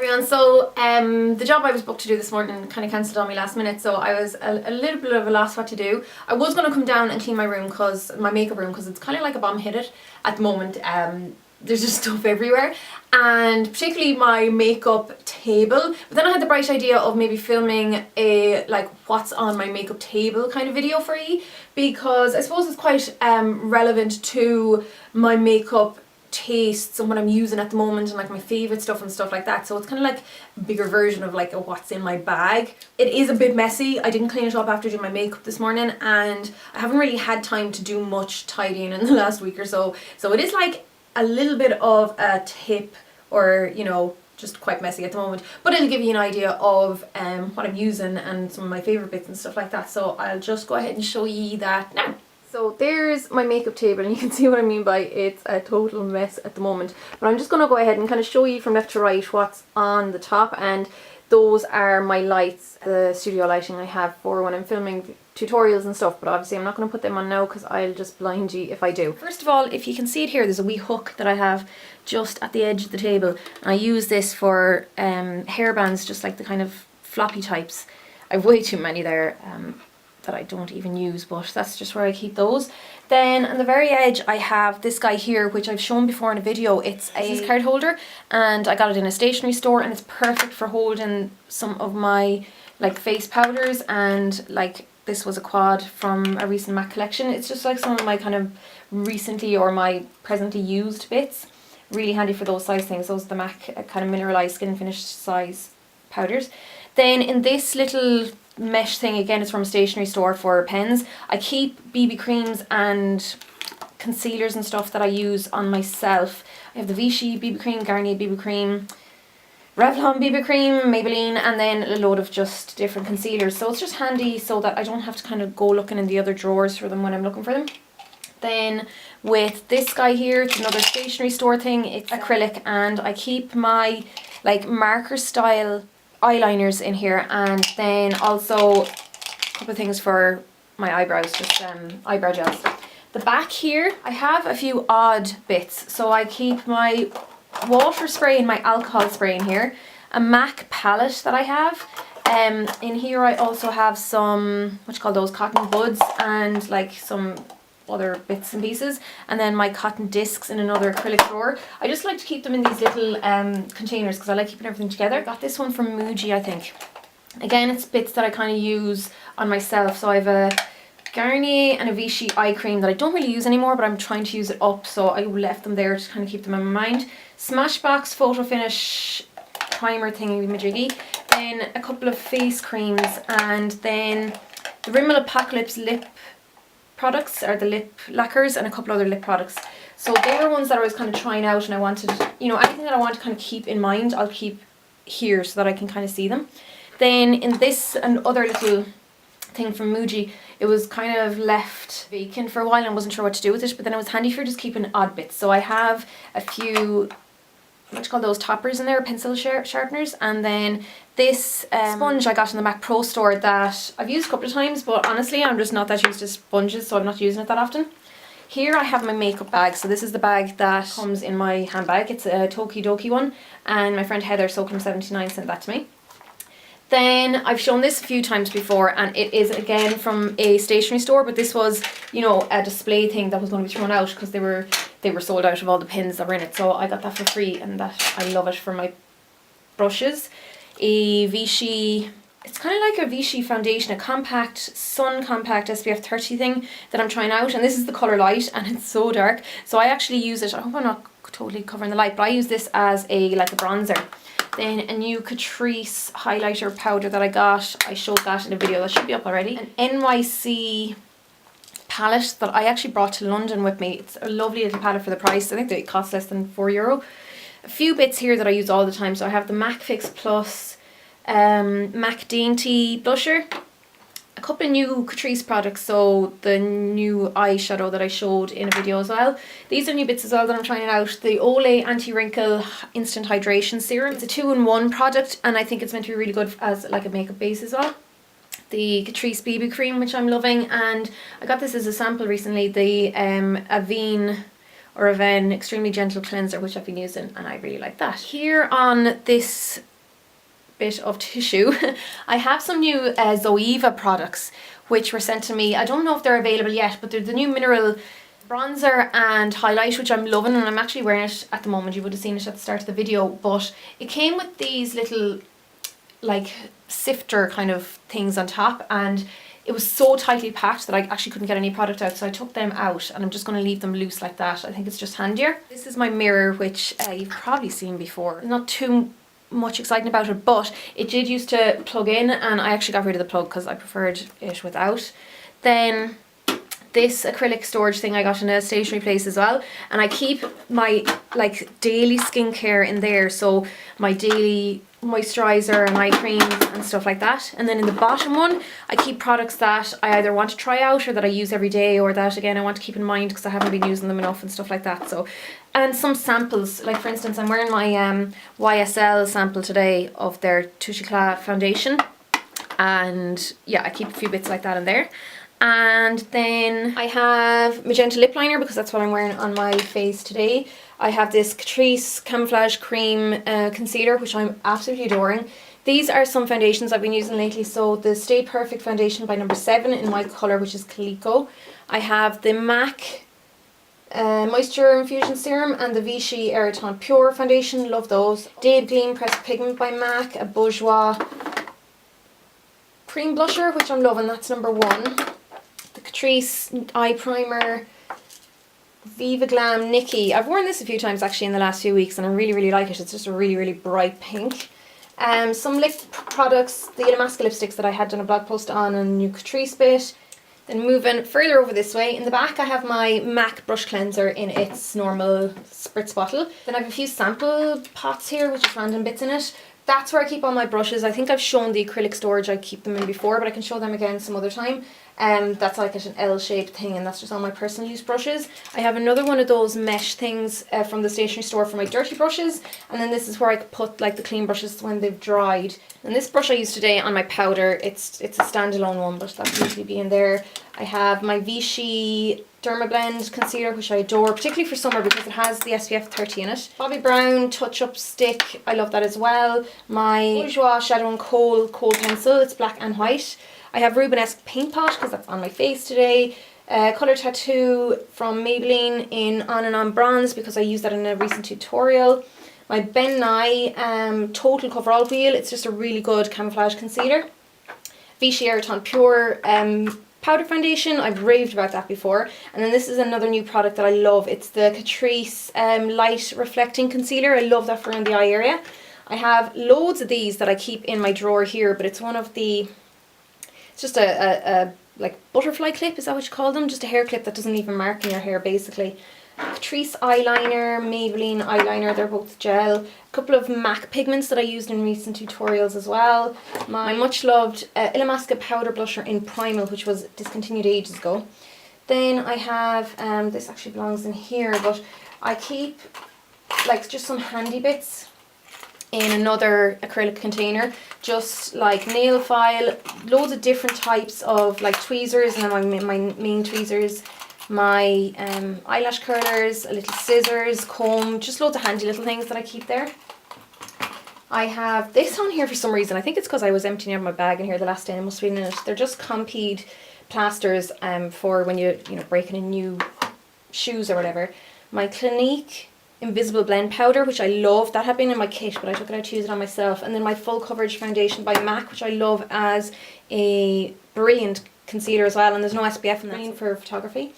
everyone. So the job I was booked to do this morning kind of cancelled on me last minute, so I was a little bit of a loss what to do. I was going to come down and clean my room, my makeup room, because it's kind of like a bomb hit it at the moment. There's just stuff everywhere, and particularly my makeup table. But then I had the bright idea of maybe filming a like what's on my makeup table kind of video for you, because I suppose it's quite relevant to my makeup tastes and what I'm using at the moment and like my favourite stuff and stuff like that. So it's kind of like a bigger version of like a what's in my bag. It is a bit messy. I didn't clean it up after doing my makeup this morning, and I haven't really had time to do much tidying in the last week or so. So it is like a little bit of a tip, or you know, just quite messy at the moment, but it'll give you an idea of what I'm using and some of my favourite bits and stuff like that. So I'll just go ahead and show you that now. So there's my makeup table, and you can see what I mean by it's a total mess at the moment. But I'm just going to go ahead and kind of show you from left to right what's on the top, and those are my lights, the studio lighting I have for when I'm filming tutorials and stuff, but obviously I'm not going to put them on now because I'll just blind you if I do. First of all, if you can see it here, there's a wee hook that I have just at the edge of the table, and I use this for hair bands, just like the kind of floppy types. I have way too many there that I don't even use, but that's just where I keep those. Then on the very edge I have this guy here, which I've shown before in a video. It's a card holder, and I got it in a stationery store, and it's perfect for holding some of my like face powders, and like this was a quad from a recent MAC collection. It's just like some of my kind of recently or my presently used bits. Really handy for those size things. Those are the MAC kind of mineralized skin finished size powders. Then in this little mesh thing, again, it's from a stationery store for pens, I keep BB creams and concealers and stuff that I use on myself. I have the Vichy BB cream, Garnier BB cream, Revlon BB cream, Maybelline, and then a load of just different concealers. So it's just handy so that I don't have to kind of go looking in the other drawers for them when I'm looking for them. Then with this guy here, it's another stationery store thing. It's acrylic, and I keep my like marker style eyeliners in here, and then also a couple of things for my eyebrows, just eyebrow gels. The back here I have a few odd bits, so I keep my water spray and my alcohol spray in here, a MAC palette that I have. In here I also have some, what you call those, cotton buds, and like some other bits and pieces, and then my cotton discs in another acrylic drawer. I just like to keep them in these little containers because I like keeping everything together. I got this one from Vichy, I think. Again, it's bits that I kind of use on myself. So I have a Garnier and a Vichy eye cream that I don't really use anymore, but I'm trying to use it up, so I left them there to kind of keep them in my mind. Smashbox photo finish primer thingy majiggy. Then a couple of face creams, and then the Rimmel Apocalypse lip products, or the lip lacquers, and a couple other lip products. So they were ones that I was kind of trying out, and I wanted, you know, anything that I want to kind of keep in mind, I'll keep here so that I can kind of see them. Then in this and other little thing from Muji, it was kind of left vacant for a while and I wasn't sure what to do with it, but then it was handy for just keeping odd bits. So I have a few, what you call those, toppers in there, pencil sharpeners, and then this sponge I got in the MAC Pro store that I've used a couple of times, but honestly I'm just not that used to sponges, so I'm not using it that often. Here I have my makeup bag. So this is the bag that comes in my handbag. It's a Tokidoki one, and my friend Heather, Soakham79, sent that to me. Then I've shown this a few times before, and it is again from a stationery store, but this was, you know, a display thing that was going to be thrown out because they were sold out of all the pins that were in it. So I got that for free, and that I love it for my brushes. A Vichy, it's kind of like a Vichy foundation, a compact, sun compact SPF 30 thing that I'm trying out, and this is the colour light, and it's so dark. So I actually use it, I hope I'm not totally covering the light, but I use this as a bronzer. Then a new Catrice highlighter powder that I got. I showed that in a video that should be up already. An NYC palette that I actually brought to London with me. It's a lovely little palette for the price. I think it costs less than €4. A few bits here that I use all the time. So I have the MAC Fix Plus MAC Dainty blusher. A couple of new Catrice products, so the new eyeshadow that I showed in a video as well. These are new bits as well that I'm trying out. The Olay Anti-Wrinkle Instant Hydration Serum. It's a 2-in-1 product, and I think it's meant to be really good as like a makeup base as well. The Catrice BB cream, which I'm loving, and I got this as a sample recently. The Avene Extremely Gentle Cleanser, which I've been using, and I really like that. Here on this bit of tissue. I have some new Zoeva products which were sent to me. I don't know if they're available yet, but they're the new mineral bronzer and highlight, which I'm loving, and I'm actually wearing it at the moment. You would have seen it at the start of the video, but it came with these little like sifter kind of things on top, and it was so tightly packed that I actually couldn't get any product out, so I took them out and I'm just going to leave them loose like that. I think it's just handier. This is my mirror, which you've probably seen before. Not too much exciting about it, but it did used to plug in, and I actually got rid of the plug because I preferred it without. Then this acrylic storage thing I got in a stationery place as well, and I keep my like daily skincare in there, so my daily moisturizer and eye creams and stuff like that. And then in the bottom one I keep products that I either want to try out or that I use every day, or that again I want to keep in mind because I haven't been using them enough and stuff like that. So, and some samples, like for instance I'm wearing my YSL sample today of their Touche Éclat foundation, and yeah, I keep a few bits like that in there. And then I have magenta lip liner because that's what I'm wearing on my face today. I have this Catrice Camouflage Cream Concealer, which I'm absolutely adoring. These are some foundations I've been using lately. So the Stay Perfect foundation by number 7 in my colour, which is Calico. I have the MAC Moisture Infusion Serum and the Vichy Airton Pure foundation. Love those. Day Gleam Pressed Pigment by MAC, a Bourjois cream blusher, which I'm loving. That's number 1. The Catrice eye primer, Viva Glam Nikki. I've worn this a few times actually in the last few weeks, and I really like it. It's just a really bright pink. Some lip products, the Illamasqua lipsticks that I had done a blog post on, and new Catrice bit. Then moving further over this way, in the back I have my MAC brush cleanser in its normal spritz bottle. Then I have a few sample pots here, which have random bits in it. That's where I keep all my brushes. I think I've shown the acrylic storage I keep them in before, but I can show them again some other time. That's like an L-shaped thing, and that's just all my personal use brushes. I have another one of those mesh things from the stationery store for my dirty brushes, and then this is where I could put like the clean brushes when they've dried. And this brush I used today on my powder, it's a standalone one, but that'll usually be in there. I have my Vichy Dermablend concealer, which I adore, particularly for summer because it has the SPF 30 in it. Bobbi Brown Touch Up Stick, I love that as well. My Bourjois Shadow and Kohl pencil, it's black and white. I have Rubenesque Paint Pot because that's on my face today. Colour Tattoo from Maybelline in On and On Bronze because I used that in a recent tutorial. My Ben Nye Total Coverall Wheel, it's just a really good camouflage concealer. Vichy Airton Pure powder foundation, I've raved about that before. And then this is another new product that I love. It's the Catrice Light Reflecting Concealer. I love that for in the eye area. I have loads of these that I keep in my drawer here, but it's one of the... It's just a like butterfly clip, is that what you call them? Just a hair clip that doesn't even mark in your hair basically. Catrice eyeliner, Maybelline eyeliner, they're both gel. A couple of MAC pigments that I used in recent tutorials as well. My much loved Illamasqua powder blusher in Primal, which was discontinued ages ago. Then I have, this actually belongs in here, but I keep like just some handy bits in another acrylic container, just like nail file, loads of different types of like tweezers, and then my main tweezers, my eyelash curlers, a little scissors, comb, just loads of handy little things that I keep there. I have this on here for some reason. I think it's because I was emptying out my bag in here the last day and it must have been in it. They're just Compeed plasters for when you know, breaking in new shoes or whatever. My Clinique Invisible Blend Powder, which I love. That had been in my kit, but I took it out to use it on myself. And then my Full Coverage Foundation by MAC, which I love as a brilliant concealer as well. And there's no SPF in that for photography.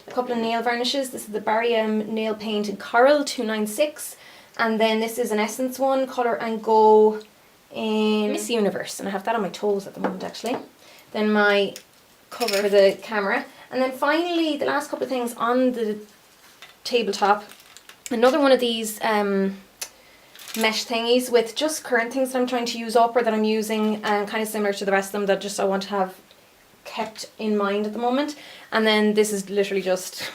A couple of nail varnishes. This is the Barry M Nail Paint in Coral 296. And then this is an Essence one, Colour and Go in Miss Universe. And I have that on my toes at the moment actually. Then my cover for the camera. And then finally, the last couple of things on the tabletop. Another one of these mesh thingies with just current things that I'm trying to use up or that I'm using, kind of similar to the rest of them that just I want to have kept in mind at the moment. And then this is literally just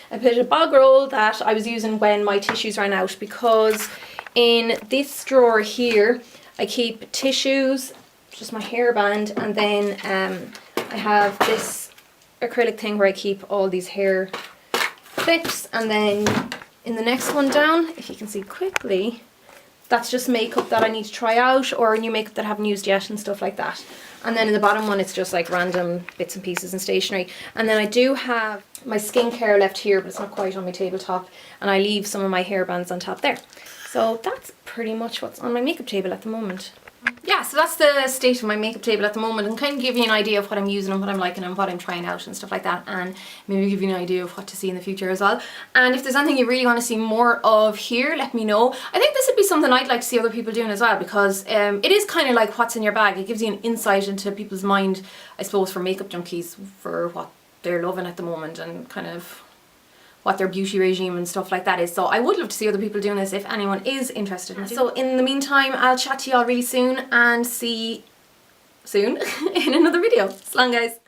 a bit of bog roll that I was using when my tissues ran out, because in this drawer here I keep tissues, just my hairband, and then I have this acrylic thing where I keep all these hair clips, and then in the next one down, if you can see quickly, That's just makeup that I need to try out, or new makeup that I haven't used yet and stuff like that. And then in the bottom one, it's just like random bits and pieces and stationery. And then I do have my skincare left here, but it's not quite on my tabletop. And I leave some of my hair bands on top there. So that's pretty much what's on my makeup table at the moment. Yeah, so that's the state of my makeup table at the moment, and kind of give you an idea of what I'm using and what I'm liking and what I'm trying out and stuff like that, and maybe give you an idea of what to see in the future as well. And if there's anything you really want to see more of here, let me know. I think this would be something I'd like to see other people doing as well, because it is kind of like what's in your bag. It gives you an insight into people's mind, I suppose, for makeup junkies, for what they're loving at the moment and kind of what their beauty regime and stuff like that is. So I would love to see other people doing this if anyone is interested in it. So in the meantime, I'll chat to y'all really soon and see soon in another video. So long, guys.